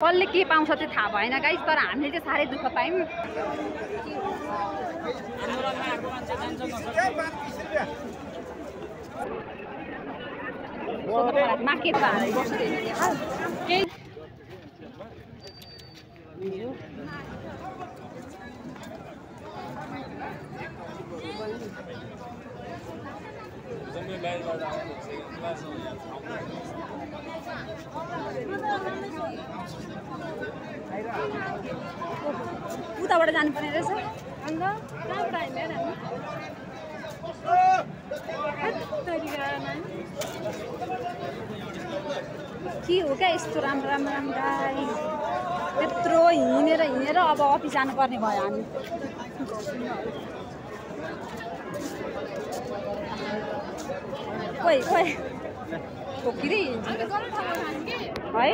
कसले के पाउँछ चाहिँ थाहा भएन गाइस, तर हामीले चाहिँ साह्रै दुःख पायौँ। उताबाट जानुपर्ने रहेछ। अन्त कहाँबाट आइदिएर के हो क्या यस्तो राम्रो राम्रो राम्रो गाई, यत्रो हिँडेर अब अफिस जानुपर्ने भयो हामी। खोइ ठोकिँदै हिँड्छ है।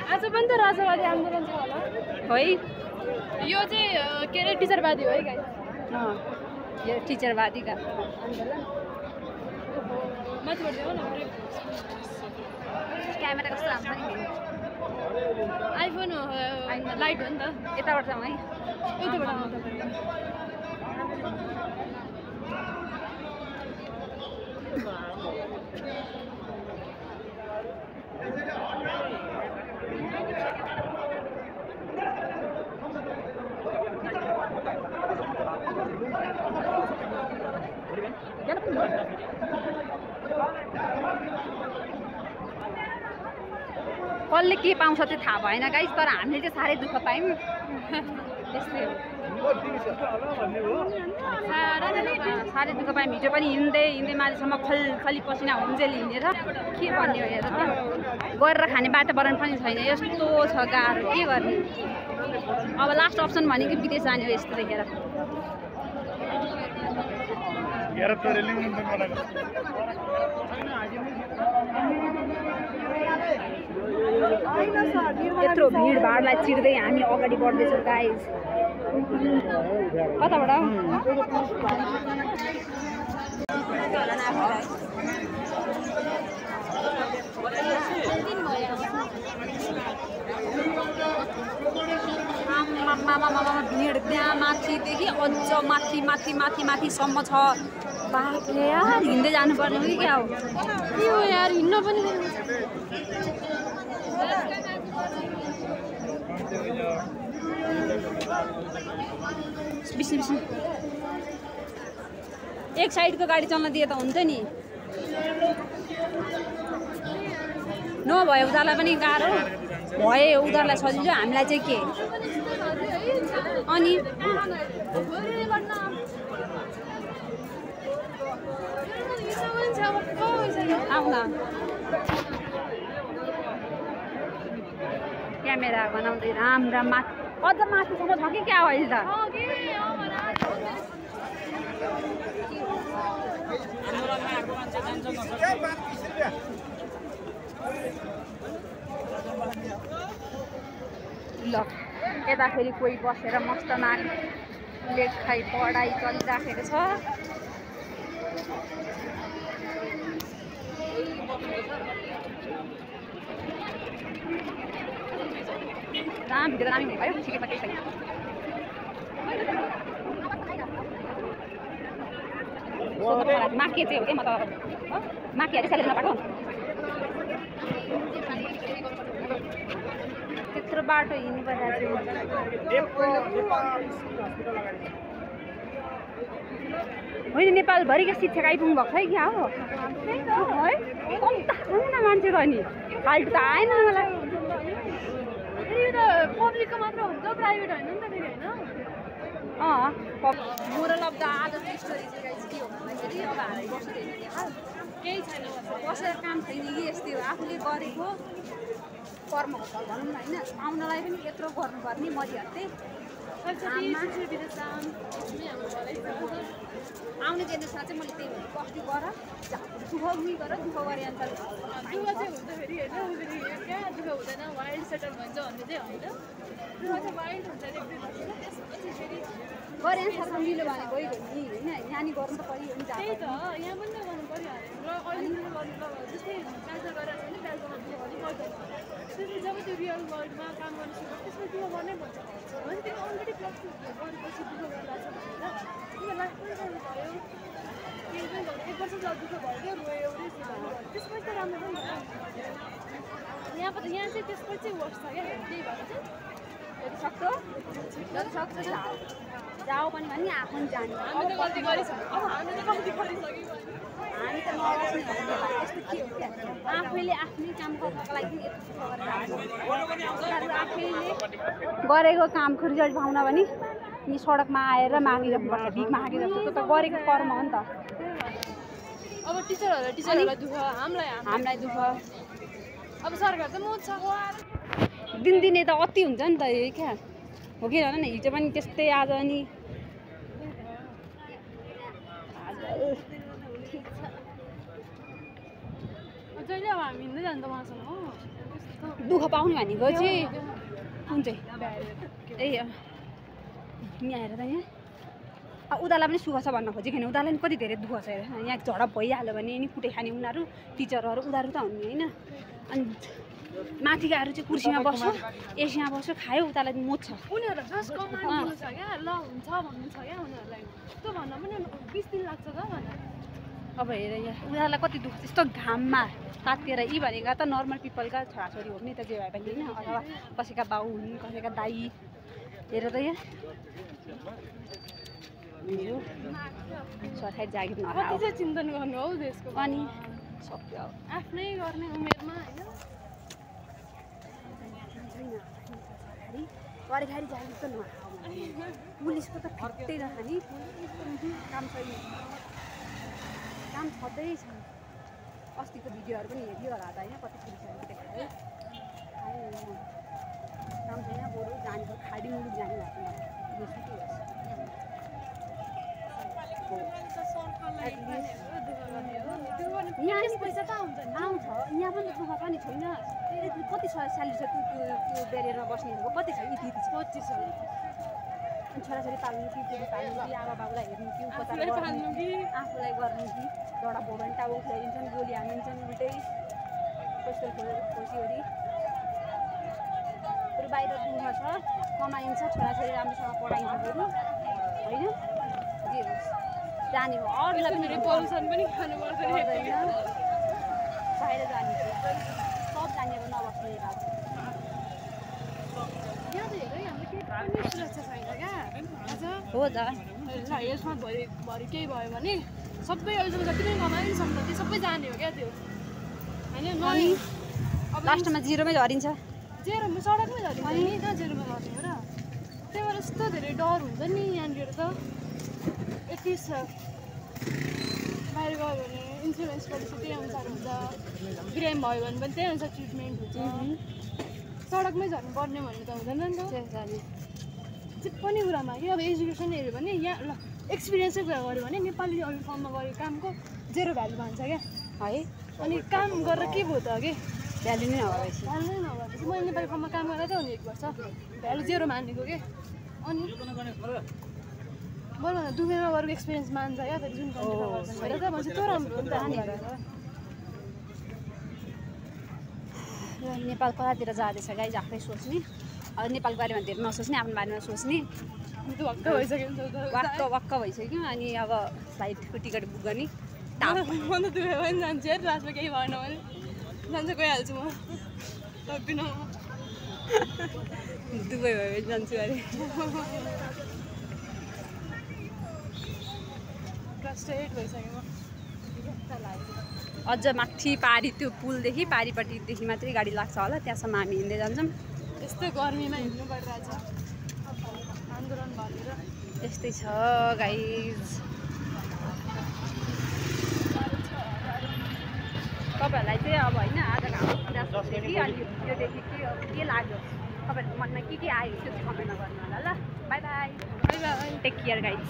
आज पनि त राजावादी आन्दोलन छ होला है। यो चाहिँ के अरे टिचरवादी हो है गाई। यो टिचरवादीका आन्दोलन माथिबाट जाऊ न। क्यामेरा कस्तो राम्रो नि, आइफोन हो, लाइट हो नि त। यताबाट जाउँ है। यताबाट आउनु तपाईँ। कसले के पाउँछ चाहिँ थाहा भएन गाइस, तर हामीले चाहिँ साह्रै दुःख पायौँ। त्यस्तै हो, साह्रै दुःख पायौँ। हिजो पनि हिँड्दै माथिसम्म खली पसिना हुन्जेल हिँडेर के भन्ने हो हेर त। गरेर खाने वातावरण पनि छैन, यस्तो छ गाह्रो, के गर्ने। अब लास्ट अप्सन भनेको विदेश जाने हो यस्तो देखेर। यत्रो भिडभाडलाई चिर्दै हामी अगाडि बढ्दैछौँ गाइस। कताबाट भिड त्यहाँ माथिदेखि अझ माथिसम्म छ। बाफरे यार, हिँड्दै जानुपर्ने हो कि क्या हो। के हो यार, हिँड्न पनि बिस्नु एक साइडको गाडी चल्न दिए त हुन्छ नि। नभए उनीहरूलाई पनि गाह्रो, भए उनीहरूलाई सजिलो, हामीलाई चाहिँ के। अनि आउन क्यामेरा बनाउँदै राम्रा अझ माथिसम्म छ कि क्या हो अहिले त। ल यता फेरि कोही बसेर मस्त लेखाइ पढाइ चलिराखेको छ। भित्र दामी हुने भयो, ठिकैमा केही छैन। माके चाहिँ हो क्या, म त माके अलिक साले नपाठो। त्यत्रो बाटो हिँड्नुपर्दा चाहिँ होइन। नेपालभरिका शिक्षक आइपुग्नु भएको छ है क्या हो है। कम्ता मान्छे त नि फाल्टु त आएन मलाई। पब्लिकको मात्र हुन्छ, प्राइभेट होइन नि त फेरि होइन। मोरल अफ द आदर स्टोरी चाहिँ गाइस के हो भन्दाखेरि, अब हामी बस्दैन केही छैन, बसेर काम छैन कि यस्तै हो। आफूले गरेको कर्मको फल भनौँ न होइन। आउनलाई पनि यत्रो गर्नुपर्ने मरिहाल्थे। आउने जेनेरेसन चाहिँ मैले त्यही भनेको अस्ति गर दुःख उयो गर दुःख गरे अन्त दुःख चाहिँ हुन्छ फेरि होइन क्या दुःख हुँदैन वाइल्ड सेटल भन्छ भन्ने चाहिँ होइन दुःख चाहिँ वाइल्ड हुन्छ एक दुई वर्ष त्यसपछि फेरि गरे साथमा मिल्यो भने गइगयो नि होइन नानी गर्नु त पऱ्यो नि त्यही त यहाँ पनि त गर्नु पऱ्यो र अहिले गर्नु ल जस्तै प्याजा गरेर छ भने प्याजामा दुःख पनि गर्दैन त्यसपछि जब त्यो रियल वर्ल्डमा काम गर्नु सुरु त्यसमा दुःख गर्नै पर्छ भने त्यो अलरेडी प्लस गरेपछि दुःख गरिरहेको छ भनेर तिमीले लास्ट पनि गर्नु भयो केही पनि गर्नु 1 वर्ष जति दुःख भयो क्या रोयो एउटै भयो त्यसपछि त राम्रो पनि भयो यहाँ चाहिँ त्यसपछि चाहिँ वर्ष छ क्या त्यही भएर चाहिँ जति सक्छौ जाऊ पनि भने आफू पनि जाने हामी त गल्ती गरिसक्यौँ हामी त गल्ती गरिसक्यौँ हामी त नबस्ने यस्तो के हो क्या आफैले आफ्नै काम गर्नको लागि आफैले गरेको कामको रिजल्ट पाउन भने नि सडकमा आएर मागिरहनुपर्छ भिख मागिरहन्छ त्यो त गरेको कर्म हो नि त अब टिचरहरूलाई दुःख हामीलाई दुःख अब सरकार त मोच छ दिनदिनै त अति हुन्छ नि त यो क्या हो कि भन न हिजो पनि त्यस्तै आज अनि जहिले अब हामी हिँड्दै जान्छ उहाँसँग हो दुःख पाउने भनेको चाहिँ कुन चाहिँ ए यहाँ आएर त यहाँ उनीहरूलाई पनि सुख छ भन्न खोजेको छैन उनीहरूलाई पनि कति धेरै दुःख छ यहाँ झडप भइहाल्यो भने नि कुटे खाने उनीहरू टिचरहरू उनीहरू त हुने होइन अनि माथिकाहरू चाहिँ कुर्सीमा बस्यो एसीमा बस्यो खायो उतालाई मोच छ उनीहरूलाई जस्ट कमान्ड छ क्या ल हुन्छ भन्नु छ क्या उनीहरूलाई त्यो भन्दा पनि 20 दिन लाग्छ त भन अब हेर यहाँ उनीहरूलाई कति दुःख यस्तो घाममा तातिएर यी भनेका त नर्मल पिपलका छोराछोरी हो नि त जे भए पनि होइन अथवा कसैका बाउ हुन् कसैका दाई हेर त यहाँ सरकारी जागिर कति चाहिँ चिन्तन गर्नु हौ देशको अनि सक्यो आफ्नै गर्ने उमेरमा होइन सरकारी जागिर त नखाऊ पुलिसको त फिट्टै नखा नि काम छैन काम छँदैछ अस्तिको भिडियोहरू पनि हेरियो होला त होइन कति पुलिसहरू देखायो काम छैन बरु जाने खाडी मुलुक जाने भएको यहाँ पैसा त आउँछ यहाँ पनि त दुःख पनि छैन कति स्यालेरी छ त्यो बेरियरमा बस्नेहरूको कति छ यी 25 अनि छोराछोरी पाल्नु कि छोरी पाल्नु कि आमा बाबुलाई हेर्नु कि उपचार गर्नु कि आफूलाई गर्नु कि एउटा भोगन टाउको खुलाइदिन्छन् गोली हानिदिन्छन् उल्टै कस्तो खोसीवरी बरु बाहिर दुःख छ कमाइन्छ छोराछोरी राम्रोसँग पढाइन्छ बरु होइन जे होस् जाने हो अरूलाई पनि पल्युसन पनि खानु पर्दैन बाहिर जाने सब जानेको नबस्ने यहाँ त हेर हाम्रो केही पनि सुरक्षा छैन क्या हो त यसमा भरि केही भयो भने सबै अहिलेसम्म जति पनि कमायो नि सक्छ त्यो सबै जाने हो क्या त्यो होइन अनि लास्टमा जिरोमै झरिन्छ जेरोमा सडकमै झरिन्छ नि कहाँ जेरोमा झर्ने हो र त्यही भएर यस्तो धेरै डर हुन्छ नि यहाँनिर त यति छ बाहिर गयो भने इन्सुरेन्स पोलिसी त्यही अनुसार हुन्छ क्राइम भयो भने पनि त्यही अनुसार ट्रिटमेन्ट हुन्छ सडकमै झर्नु पर्ने भन्ने त हुँदैन नि त जे पनि कुरामा कि अब एजुकेसन हेऱ्यो भने यहाँ ल एक्सपिरियन्सै कुरा गऱ्यो भने नेपाली अरू फर्ममा गरेको कामको जेरो भ्यालु भन्छ क्या है अनि काम गरेर के भयो त कि भ्यालु नै नभएपछि भ्यालु नै नभएपछि मैले नेपाली फर्ममा काम गरेर त हुने 1 वर्ष भ्यालु जेरो मानेको के अनि बोल न दुबईमा गरेको एक्सपिरियन्स मान्छ क्या फेरि जुन कन्ट्रीमा गर्छ भनेर त भन्छ त्यो राम्रो हो नि त नेपाल कतातिर जाँदैछ गाइज आफै सोच्ने अब नेपालको बारेमा धेरै नसोच्ने आफ्नो बारेमा सोच्ने वाक्क भइसक्यो वाक्क भइसक्यो अनि अब फ्लाइटको टिकट बुक गर्ने म त दुबई पनि जान्छु है लास्टमा केही भएन भने जान्छ गइहाल्छु म सक्दिनँ दुबई भयो भने जान्छु अरे फ्रस्ट्रेट भइसक्यो अझ माथि पारी त्यो पुलदेखि पारिपट्टिदेखि मात्रै गाडी लाग्छ होला त्यहाँसम्म हामी हिँड्दै जान्छौँ यस्तो गर्मीमा हिँड्नु परिरहेछ आन्दोलन भनेर त्यस्तै छ गाइज तपाईँहरूलाई चाहिँ अब होइन आजको हाम्रो कुरा सोच्यो कि अनि यो भिडियोदेखि के लाग्यो तपाईँहरूको मनमा के आयो त्यो चाहिँ कमेन्टमा गर्नु होला ल bye bye bye bye take care guys